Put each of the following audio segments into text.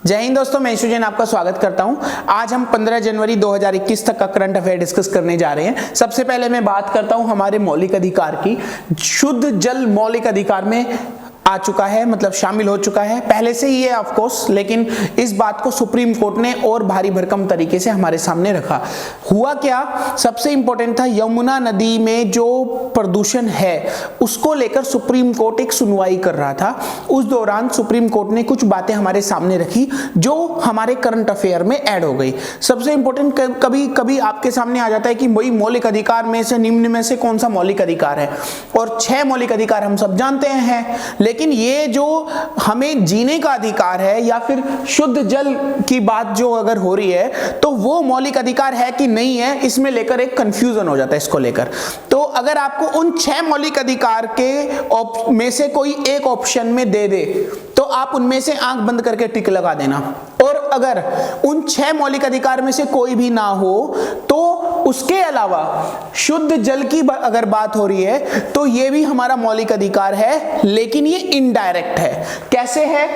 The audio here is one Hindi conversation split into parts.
जय हिंद दोस्तों, मैं ईशु जैन आपका स्वागत करता हूं। आज हम 15 जनवरी 2021 तक का करंट अफेयर डिस्कस करने जा रहे हैं। सबसे पहले मैं बात करता हूं हमारे मौलिक अधिकार की। शुद्ध जल मौलिक अधिकार में आ चुका है, मतलब शामिल हो चुका है, पहले से ही है ऑफ कोर्स, लेकिन इस बात को सुप्रीम कोर्ट ने और भारी भरकम तरीके से हमारे सामने रखा। हुआ क्या, सबसे इंपॉर्टेंट था यमुना नदी में जो प्रदूषण है उसको लेकर सुप्रीम कोर्ट एक सुनवाई कर रहा था। उस दौरान सुप्रीम कोर्ट ने कुछ बातें हमारे सामने रखी जो हमारे करंट अफेयर में ऐड हो गई। सबसे इंपॉर्टेंट, कभी कभी आपके सामने आ जाता है कि वही मौलिक अधिकार में से निम्न में से कौन सा मौलिक अधिकार है, और 6 मौलिक अधिकार हम सब जानते हैं, लेकिन ये जो हमें जीने का अधिकार है या फिर शुद्ध जल की बात जो अगर हो रही है तो वो मौलिक अधिकार है कि नहीं है, इसमें लेकर एक कंफ्यूजन हो जाता है इसको लेकर। तो अगर आपको उन 6 मौलिक अधिकार के में से कोई एक ऑप्शन में दे दे तो आप उनमें से आंख बंद करके टिक लगा देना, और अगर उन 6 मौलिक अधिकार में से कोई भी ना हो तो उसके अलावा शुद्ध जल की अगर बात हो रही है तो ये भी हमारा मौलिक अधिकार है, लेकिन ये इनडायरेक्ट है। कैसे है?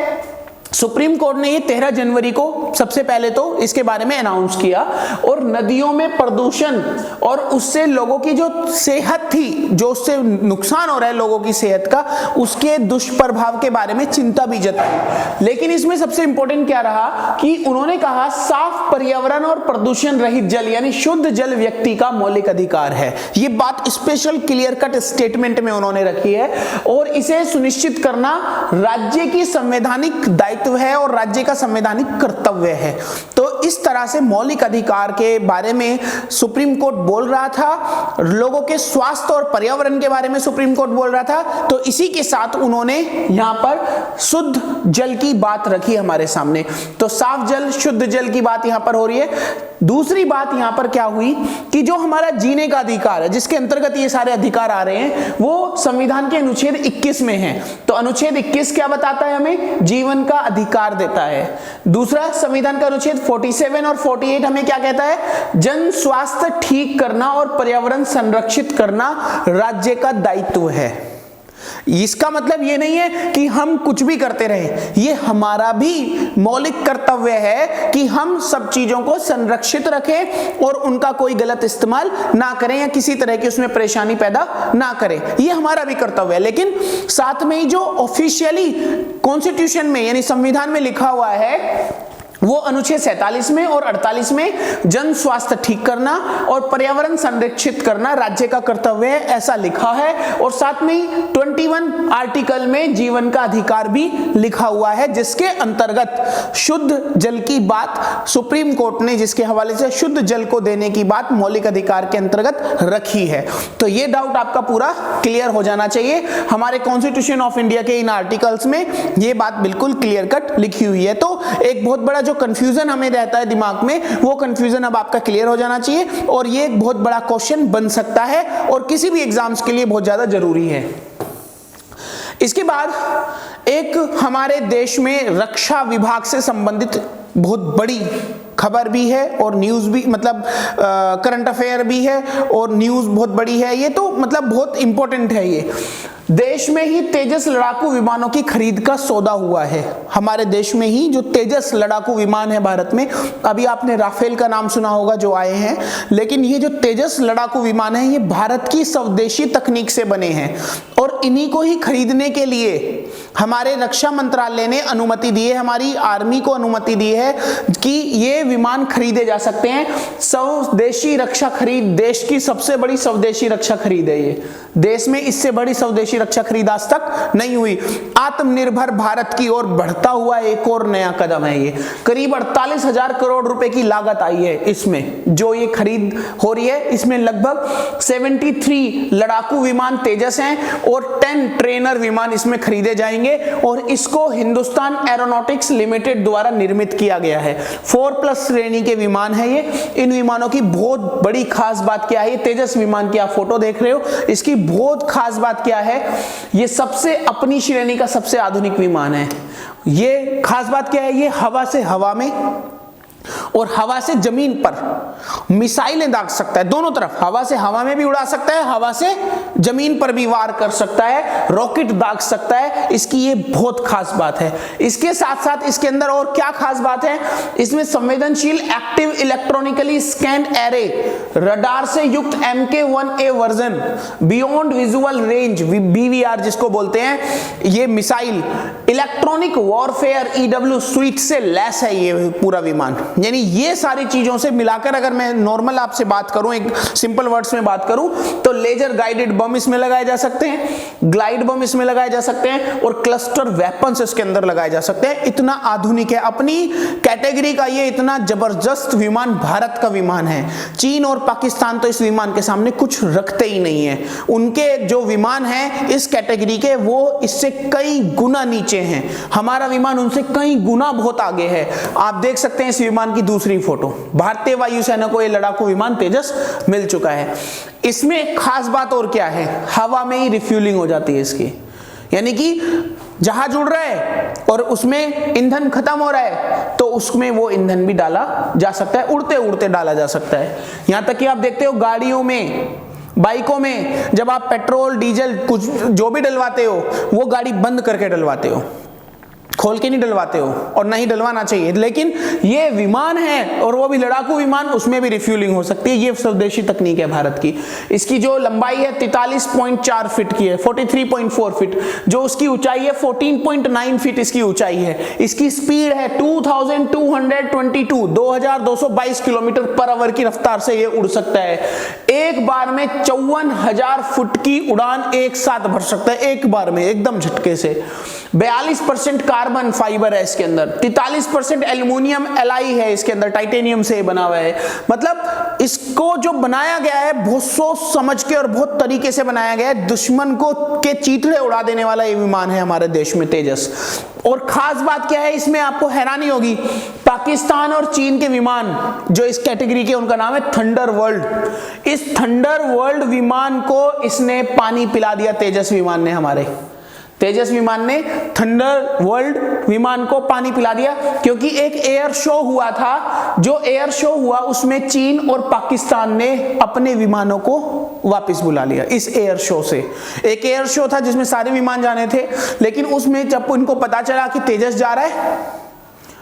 सुप्रीम कोर्ट ने ये 13 जनवरी को सबसे पहले तो इसके बारे में अनाउंस किया, और नदियों में प्रदूषण और उससे लोगों की जो सेहत थी, जो उससे नुकसान हो रहा है लोगों की सेहत का, उसके दुष्प्रभाव के बारे में चिंता भी जताई। लेकिन इसमें सबसे इंपॉर्टेंट क्या रहा कि उन्होंने कहा साफ पर्यावरण और प्रदूषण रहित जल यानी शुद्ध जल व्यक्ति का मौलिक अधिकार है। ये बात स्पेशल क्लियर कट स्टेटमेंट में उन्होंने रखी है, और इसे सुनिश्चित करना राज्य की संवैधानिक दायित्व है और राज्य का संवैधानिक कर्तव्य है। तो इस तरह से मौलिक अधिकार के बारे में सुप्रीम कोर्ट बोल रहा था, लोगों के स्वास्थ्य और पर्यावरण के बारे में सुप्रीम कोर्ट बोल रहा था। तो इसी के साथ उन्होंने यहां पर शुद्ध जल की बात रखी हमारे सामने। तो साफ जल, शुद्ध जल की बात यहां पर हो रही है। दूसरी बात यहां पर क्या हुई कि जो हमारा जीने का अधिकार है, जिसके अंतर्गत ये सारे अधिकार आ रहे हैं, वो संविधान के अनुच्छेद 21 में है। तो अनुच्छेद 21 क्या बताता है? हमें जीवन का अधिकार देता है। दूसरा, संविधान का अनुच्छेद 47 और 48 हमें क्या कहता है? जन स्वास्थ्य ठीक करना और पर्यावरण संरक्षित करना राज्य का दायित्व है। इसका मतलब ये नहीं है कि हम कुछ भी करते रहे, ये हमारा भी मौलिक कर्तव्य है कि हम सब चीजों को संरक्षित रखें और उनका कोई गलत इस्तेमाल ना करें या किसी तरह की उसमें परेशानी पैदा ना करें, ये हमारा भी कर्तव्य है। लेकिन साथ में ही जो ऑफिशियली कॉन्स्टिट्यूशन में यानी संविधान में लिखा हुआ है वो अनुच्छेद 47 में और 48 में जन स्वास्थ्य ठीक करना और पर्यावरण संरक्षित करना राज्य का कर्तव्य है, ऐसा लिखा है। और साथ में ही 21 आर्टिकल में जीवन का अधिकार भी लिखा हुआ है, जिसके अंतर्गत शुद्ध जल की बात सुप्रीम कोर्ट ने, जिसके हवाले से शुद्ध जल को देने की बात मौलिक अधिकार के अंतर्गत रखी है। तो ये डाउट आपका पूरा क्लियर हो जाना चाहिए। हमारे कॉन्स्टिट्यूशन ऑफ इंडिया के इन आर्टिकल्स में ये बात बिल्कुल क्लियर कट लिखी हुई है। तो एक बहुत बड़ा कंफ्यूजन हमें रहता है दिमाग में, वो कंफ्यूजन अब आपका क्लियर हो जाना चाहिए, और ये एक बहुत बड़ा क्वेश्चन बन सकता है और किसी भी एग्जाम्स के लिए बहुत ज्यादा जरूरी है। इसके बाद एक हमारे देश में रक्षा विभाग से संबंधित बहुत बड़ी खबर भी है और न्यूज भी, मतलब करंट अफेयर भी है और न्यूज बहुत बड़ी है। ये तो मतलब बहुत इंपॉर्टेंट है। ये देश में ही तेजस लड़ाकू विमानों की खरीद का सौदा हुआ है। हमारे देश में ही जो तेजस लड़ाकू विमान है भारत में, अभी आपने राफेल का नाम सुना होगा जो आए हैं, लेकिन ये जो तेजस लड़ाकू विमान है ये भारत की स्वदेशी तकनीक से बने हैं, और इन्हीं को ही खरीदने के लिए हमारे रक्षा मंत्रालय ने अनुमति दी है, हमारी आर्मी को अनुमति दी है कि ये विमान खरीदे जा सकते हैं। स्वदेशी रक्षा खरीद देश की सबसे बड़ी स्वदेशी रक्षा खरीद है। ये देश में इससे बड़ी स्वदेशी रक्षा खरीद आज तक नहीं हुई। आत्मनिर्भर भारत की ओर बढ़ता हुआ एक और नया कदम है। ये करीब 48,000 करोड़ रुपए की लागत आई है इसमें, जो ये खरीद हो रही है। इसमें लगभग 73 लड़ाकू विमान तेजस हैं और 10 ट्रेनर विमान इसमें खरीदे जाएंगे, और इसको हिंदुस्तान एरोनॉटिक्स लिमिटेड द्वारा निर्मित किया गया है। 4+ श्रेणी के विमान है ये। इन विमानों की बहुत बड़ी खास बात क्या है? तेजस विमान की आप फोटो देख रहे हो, इसकी बहुत खास बात क्या है? ये सबसे अपनी श्रेणी का सबसे आधुनिक विमान है। ये खास बात क्या है? ये हवा से हवा में और हवा से जमीन पर मिसाइलें दाग सकता है, दोनों तरफ, हवा से हवा में भी उड़ा सकता है, हवा से जमीन पर भी वार कर सकता है, रॉकेट दाग सकता है। इसकी ये बहुत खास बात है। इसके साथ साथ इसके अंदर और क्या खास बात है, इसमें संवेदनशील active electronically scanned array, radar से युक्त MK1A version, beyond visual range BVR जिसको बोलते हैं, ये missile electronic warfare EW sweet से लैस है ये पूरा विमान। यानी ये सारी चीजों से मिलाकर अगर मैं नॉर्मल आपसे बात करूं, एक सिंपल वर्ड्स में बात करूं, तो लेजर गाइडेड बम इसमें लगाए जा सकते हैं, ग्लाइड बम इसमें लगाए जा सकते हैं और क्लस्टर वेपन्स इसके अंदर लगाए जा सकते हैं। इतना आधुनिक है, अपनी कैटेगरी का ये इतना जबरदस्त विमान भारत का विमान है। चीन और पाकिस्तान तो इस विमान के सामने कुछ रखते ही नहीं है। उनके जो विमान है इस कैटेगरी के, वो इससे कई गुना नीचे हैं। हमारा विमान उनसे कई गुना बहुत आगे है। आप देख सकते हैं इस विमान की दूसरी फोटो, भारतीय वायुसेना को ये लड़ाकू विमान तेजस मिल चुका है। इसमें एक खास बात और क्या है, हवा में ही रिफ्यूलिंग हो जाती है इसकी। यानी कि जहाज उड़ रहा है और उसमें ईंधन खत्म हो रहा है तो उसमें वो ईंधन भी डाला जा सकता है, उड़ते उड़ते डाला जा सकता है। यहां तक कि आप देखते हो गाड़ियों में, बाइकों में, जब आप पेट्रोल डीजल कुछ जो भी डलवाते हो, वो गाड़ी बंद करके डलवाते हो, खोल के नहीं डलवाते हो, और नहीं डलवाना चाहिए। लेकिन ये विमान है और वो भी लड़ाकू विमान, उसमें भी रिफ्यूलिंग हो सकती है। ये स्वदेशी तकनीक है भारत की। इसकी जो लंबाई है 43.4 फीट की है, 43.4 फीट, जो उसकी ऊंचाई है 14.9 फीट इसकी ऊंचाई है। इसकी स्पीड है 2222 किलोमीटर पर आवर की रफ्तार से ये उड़ सकता है। एक बार में 54,000 फुट की उड़ान एक साथ भर सकता है, एक बार में एकदम झटके से। 42% कार्बन फाइबर है इसके अंदर, 43% एल्युमिनियम एलाई है इसके अंदर, टाइटेनियम से बना हुआ है। मतलब इसको जो बनाया गया है बहुत सोच समझ के और बहुत तरीके से बनाया गया है। दुश्मन को के चीथड़े उड़ा देने वाला ये विमान है हमारे देश में तेजस। और खास बात क्या है इसमें, आपको हैरानी होगी, पाकिस्तान और चीन के विमान जो इस कैटेगरी के, उनका नाम है थंडर वर्ल्ड। इस थंडर वर्ल्ड विमान को इसने पानी पिला दिया, तेजस विमान ने, हमारे तेजस विमान ने थंडर वर्ल्ड विमान को पानी पिला दिया। क्योंकि एक एयर शो हुआ था, जो एयर शो हुआ उसमें चीन और पाकिस्तान ने अपने विमानों को वापस बुला लिया। इस एयर शो से, एक एयर शो था जिसमें सारे विमान जाने थे, लेकिन उसमें जब उनको पता चला कि तेजस जा रहा है,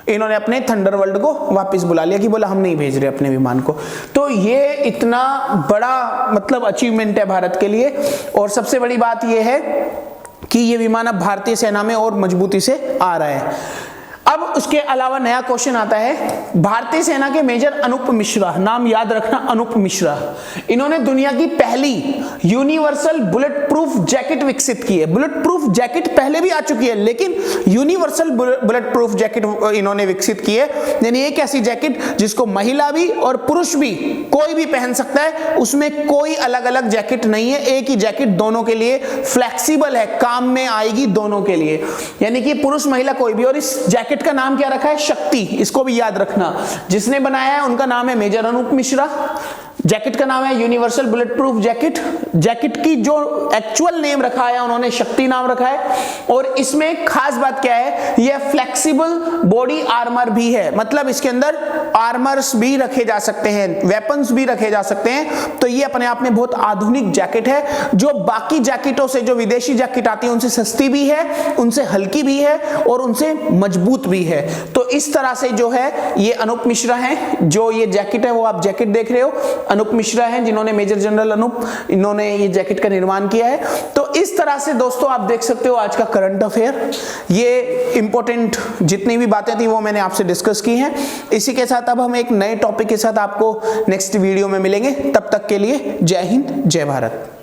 इन्होंने अपने थंडर वर्ल्ड को वापस बुला लिया कि बोला हम नहीं भेज रहे अपने विमान को। तो ये इतना बड़ा मतलब अचीवमेंट है भारत के लिए। और सबसे बड़ी बात ये है कि ये विमान अब भारतीय सेना में और मजबूती से आ रहा है। अब उसके अलावा नया क्वेश्चन आता है, भारतीय सेना के मेजर अनूप मिश्रा, नाम याद रखना, अनूप मिश्रा, इन्होंने दुनिया की पहली यूनिवर्सल बुलेट प्रूफ जैकेट विकसित की है। बुलेट प्रूफ जैकेट पहले भी आ चुकी है, लेकिन यूनिवर्सल बुलेट प्रूफ जैकेट इन्होंने विकसित की है। यानी एक ऐसी जैकेट जिसको महिला भी और पुरुष भी कोई भी पहन सकता है, उसमें कोई अलग अलग जैकेट नहीं है, एक ही जैकेट दोनों के लिए, फ्लेक्सिबल है, काम में आएगी दोनों के लिए, यानी कि पुरुष महिला कोई भी। और इस जैकेट का नाम क्या रखा है, शक्ति, इसको भी याद रखना। जिसने बनाया है उनका नाम है मेजर अनूप मिश्रा। जैकेट का नाम है universal bullet proof jacket. Jacket की जो एक्चुअल नेम रखा है उन्होंने शक्ति नाम रखा है। और इसमें खास बात क्या है, यह फ्लेक्सिबल बॉडी आर्मर भी है, मतलब इसके अंदर आर्मर्स भी रखे जा सकते हैं, वेपन्स भी रखे जा सकते हैं। तो ये अपने आप में बहुत आधुनिक जैकेट है, जो बाकी जैकेटों से, जो विदेशी जैकेट आती है उनसे सस्ती भी है, उनसे हल्की भी है और उनसे मजबूत भी है। तो इस तरह से जो है ये अनूप मिश्रा हैं, जो ये जैकेट है वो आप जैकेट देख रहे हो, अनूप मिश्रा हैं जिन्होंने, मेजर जनरल अनूप, इन्होंने ये जैकेट का निर्माण किया है। तो इस तरह से दोस्तों आप देख सकते हो आज का करंट अफेयर, ये इंपॉर्टेंट जितनी भी बातें थी वो मैंने आपसे डिस्कस की हैं। इसी के साथ अब हम एक नए टॉपिक के साथ आपको नेक्स्ट वीडियो में मिलेंगे। तब तक के लिए जय हिंद, जय भारत।